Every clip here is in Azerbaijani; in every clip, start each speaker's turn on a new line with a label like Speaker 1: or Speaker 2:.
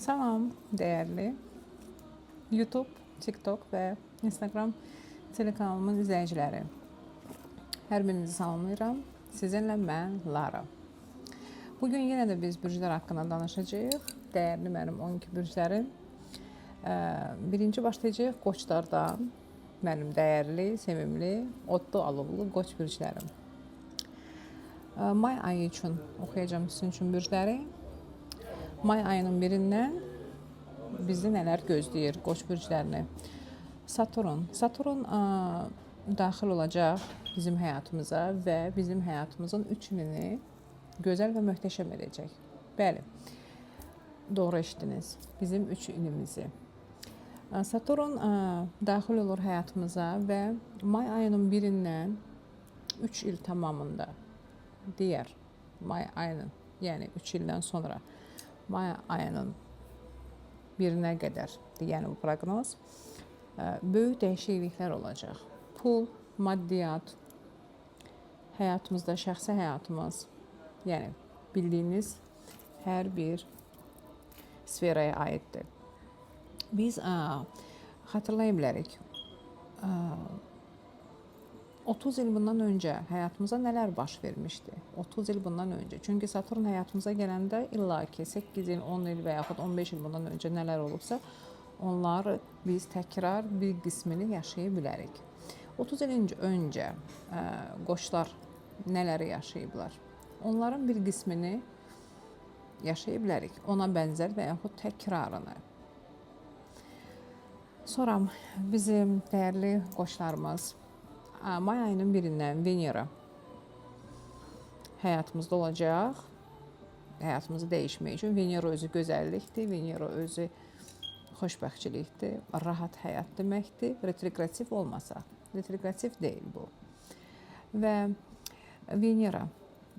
Speaker 1: Salam dəyərli YouTube, TikTok və Instagram telekanalımın izləyiciləri. Hər birinizi salamlayıram. Sizinlə mən Lara. Bugün yenə də biz bürclər haqqında danışacağıq. Dəyərli mənim 12 bürclərim. Birinci başlayacağıq qoçlardan. Mənim dəyərli, sevimli, odlu, alovlu qoç bürclərim. May ayı üçün oxuyacağım sizin üçün bürcləri. May ayının birindən bizi nələr gözləyir qoç bürclərini? Saturn daxil olacaq bizim həyatımıza və bizim həyatımızın 3 ilini gözəl və möhtəşəm edəcək. Bəli, doğru eşitdiniz. Bizim 3 ilimizi. Saturn daxil olur həyatımıza və may ayının birindən 3 il tamamında deyər, may ayının, yəni 3 ildən sonra may ayının birinə qədər yəni bu proqnoz böyük dəyişikliklər olacaq. Pul, maddiyyat, həyatımızda şəxsi həyatımız, yəni bildiyiniz hər bir sferaya aiddir. Biz xatırlaya bilərik, 30 il bundan öncə həyatımıza nələr baş vermişdi? 30 il bundan öncə. Çünki Saturn həyatımıza gələndə illaki 8 il, 10 il və yaxud 15 il bundan öncə nələr olubsa, onları biz təkrar bir qismini yaşaya bilərik. 30 il öncə qoçlar nələri yaşayıblar? Onların bir qismini yaşaya bilərik. Ona bənzər və yaxud təkrarını. Sonra bizim dəyərli qoçlarımız may ayının birindən Venera həyatımızda olacaq. Həyatımızı dəyişmək üçün Venera özü gözəllikdir, Venera özü xoşbəxtçilikdir, rahat həyat deməkdir. Retrogradativ olmasa, retrogradativ deyil bu. Və Venera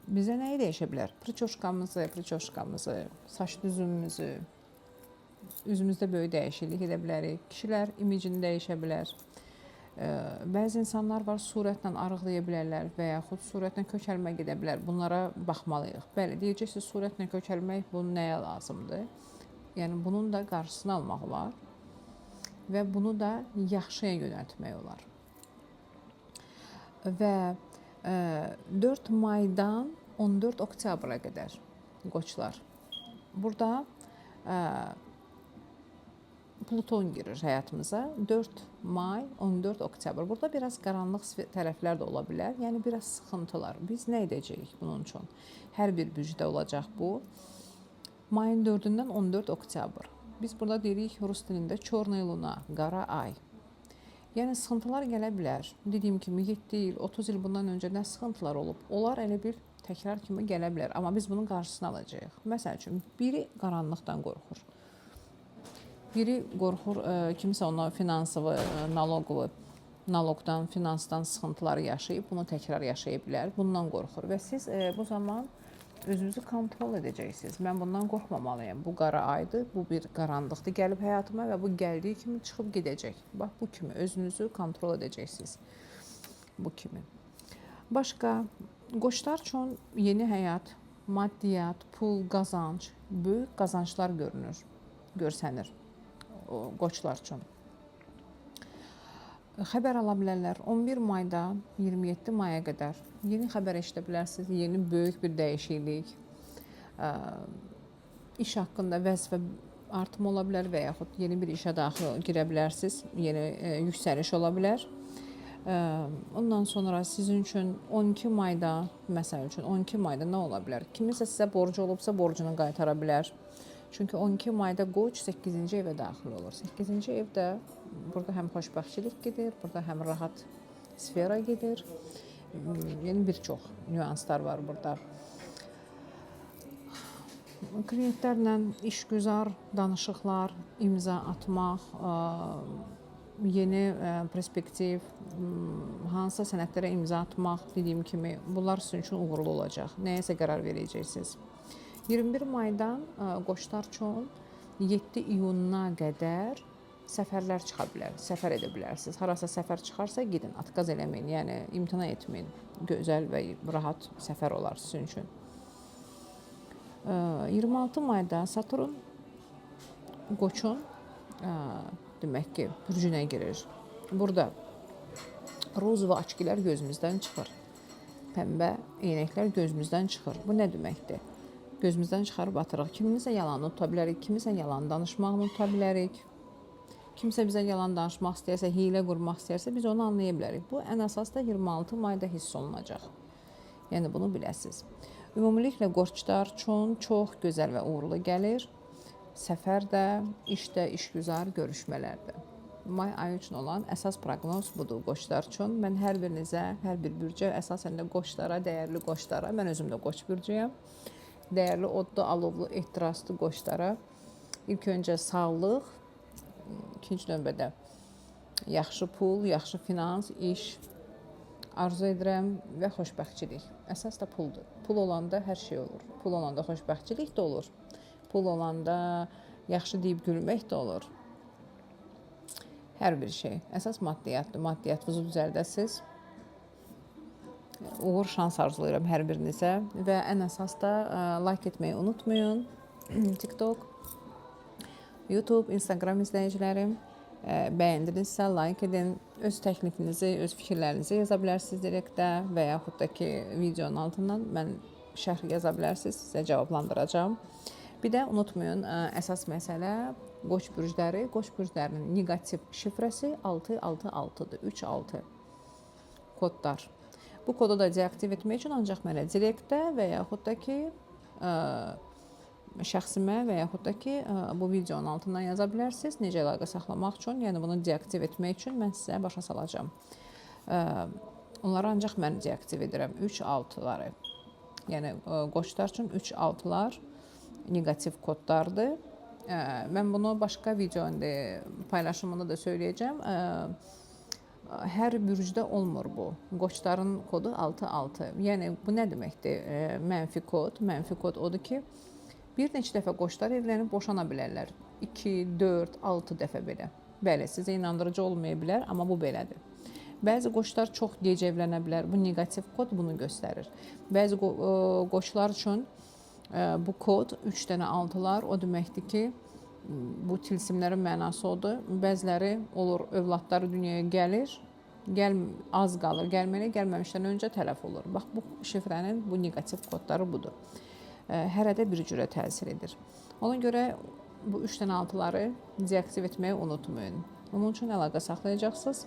Speaker 1: bizə nəyi dəyişə bilər? Priçoşkamızı, saç düzümümüzü, üzümüzdə böyük dəyişiklik edə bilərik. Kişilər imicini dəyişə bilər. Bəzi insanlar var, surətlə arıqlaya bilərlər və yaxud surətlə kökəlmə gedə bilər. Bunlara baxmalıyıq. Bəli, deyəcəksiniz, surətlə kökəlmək bunun nəyə lazımdır? Yəni, bunun da qarşısını almaq olar və bunu da yaxşıya yönəltmək olar. Və 4 maydan 14 oktyabra qədər qoçlar. Burada Pluton girir həyatımıza. 4 may, 14 oktyabr. Burada biraz qaranlıq tərəflər də ola bilər. Yəni, biraz sıxıntılar. Biz nə edəcəyik bunun üçün? Hər bir bürcdə olacaq bu. Mayın 4-dən 14 oktyabr. Biz burada deyirik rus dilində Çornaya Luna, qara ay. Yəni, sıxıntılar gələ bilər. Dediyim kimi 7 il, 30 il bundan öncə nə sıxıntılar olub? Onlar elə bir təkrar kimi gələ bilər. Amma biz bunun qarşısını alacağıq. Məsəl üçün, biri qaranlıqdan qorxur. Biri qorxur, kimsə ona finansıvı, naloqdan, finansdan sıxıntıları yaşayıb, bunu təkrar yaşaya bilər. Bundan qorxur və siz bu zaman özünüzü kontrol edəcəksiniz. Mən bundan qorxmamalıyım. Bu qara aydır, bu bir qaranlıqdır gəlib həyatıma və bu gəldiyi kimi çıxıb gedəcək. Bax, bu kimi özünüzü kontrol edəcəksiniz. Bu kimi. Başqa, qoçlar üçün yeni həyat, maddiyyat, pul, qazanc, böyük qazanclar görsənir. Qoçlar üçün. Xəbər ala bilərlər. 11 maydan 27 maya qədər yeni xəbər eşidə bilərsiniz. Yeni böyük bir dəyişiklik. İş haqqında vəzifə artımı ola bilər və yaxud yeni bir işə daxil girə bilərsiniz. Yeni yüksəliş ola bilər. Ondan sonra sizin üçün 12 mayda, məsəl üçün 12 mayda nə ola bilər? Kiminsə sizə borcu olubsa borcunu qaytara bilər. Çünki 12 mayda qoç 8-ci evə daxil olur. 8-ci evdə burada həm xoşbəxtçilik gedir, burada həm rahat sfera gedir. Yəni bir çox nüanslar var burada. Klientlərlə işgüzar danışıqlar, imza atmaq, yeni perspektiv, hansısa sənədlərə imza atmaq, dediyim kimi, bunlar sizin üçün uğurlu olacaq. Nəyəsə qərar verəcəksiniz. 21 maydan qoçlar üçün 7 iyununa qədər səfərlər çıxa bilər, səfər edə bilərsiniz. Harasa səfər çıxarsa gidin, atqaz eləməyin, yəni imtina etməyin. Gözəl və rahat səfər olar sizin üçün. 26 mayda Saturn Qoçun demək ki, bürcünə girir. Burada roz və açkilər gözümüzdən çıxır. Pəmbə eynəklər gözümüzdən çıxır. Bu nə deməkdir? Gözümüzdən çıxarıb atırıq. Kiminsə yalanını tuta bilərik, kimisə yalan danışmağını tuta bilərik. Kimsə bizə yalan danışmaq istəyirsə, hiylə qurmaq istəyirsə, biz onu anlaya bilərik. Bu ən əsas da 26 mayda hiss olunacaq. Yəni bunu biləsiniz. Ümumiliklə qoçlar üçün çox gözəl və uğurlu gəlir. Səfərdə, işdə, işgüzar görüşmələrdə. May ayı üçün olan əsas proqnoz budur qoçlar üçün. Mən hər birinizə, hər bir bürcə, əsasən də qoçlara, dəyərli qoçlara, mən özüm də qoç bürcüyəm. Dəyərli odlu, alovlu, ehtiraslı qoçlara ilk öncə sağlıq, ikinci növbədə yaxşı pul, yaxşı finans, iş arzu edirəm və xoşbəxtçilik. Əsas da puldur. Pul olanda hər şey olur. Pul olanda xoşbəxtçilik də olur. Pul olanda yaxşı deyib gülmək də olur. Hər bir şey. Əsas maddiyatdır. Maddiyyatınızı düzəldəsiniz. Uğur, şans arzulayıram hər birinizə və ən əsas da like etməyi unutmayın. TikTok, YouTube, Instagram izləyicilərim, bəyəndinizsə like edin. Öz təklifinizi, öz fikirlərinizi yaza bilərsiniz direktdə və yaxud da ki, videonun altından mən şərh yaza bilərsiniz, sizə cavablandıracağım. Bir də unutmayın, əsas məsələ qoç bürcləri, qoç bürclərinin negativ şifrəsi 666-dır, 3-6 kodlar. Bu kodu da deaktiv etmək üçün ancaq mənə direktdə və yaxud da ki, şəxsimə və yaxud da ki, bu videonun altından yaza bilərsiniz. Necə əlaqə saxlamaq üçün, yəni bunu deaktiv etmək üçün mən sizə başa salacağım. Onları ancaq mən deaktiv edirəm, 3-6-ları. Yəni qoçlar üçün 3-6-lar negativ kodlardır. Mən bunu başqa videonun paylaşımında da söyləyəcəm. Hər bürcdə olmur bu. Qoçların kodu 6-6. Yəni bu nə deməkdir? Mənfi kod. Mənfi kod odur ki, bir neçə dəfə qoçlar evlənib boşana bilərlər. 2, 4, 6 dəfə belə. Bəli, sizə inandırıcı olmaya bilər, amma bu belədir. Bəzi qoçlar çox gec evlənə bilər. Bu negativ kod bunu göstərir. Bəzi qoçlar üçün bu kod 3 dənə 6-lar o deməkdir ki, bu tilsimlərin mənası odur. Bəziləri olur, övladları dünyaya gəlir, az qalır, gəlməmişdən öncə tələf olur. Bax, bu şifrənin bu negativ kodları budur. Hərədə bir cürə təsir edir. Ona görə bu 3 dənə 6-ları deaktiv etməyi unutmayın. Onun üçün əlaqə saxlayacaqsınız.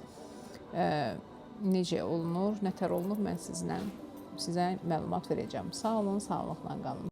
Speaker 1: Necə olunur, nətər olunur, mən sizə məlumat verəcəm. Sağ olun, sağlıqla qalın.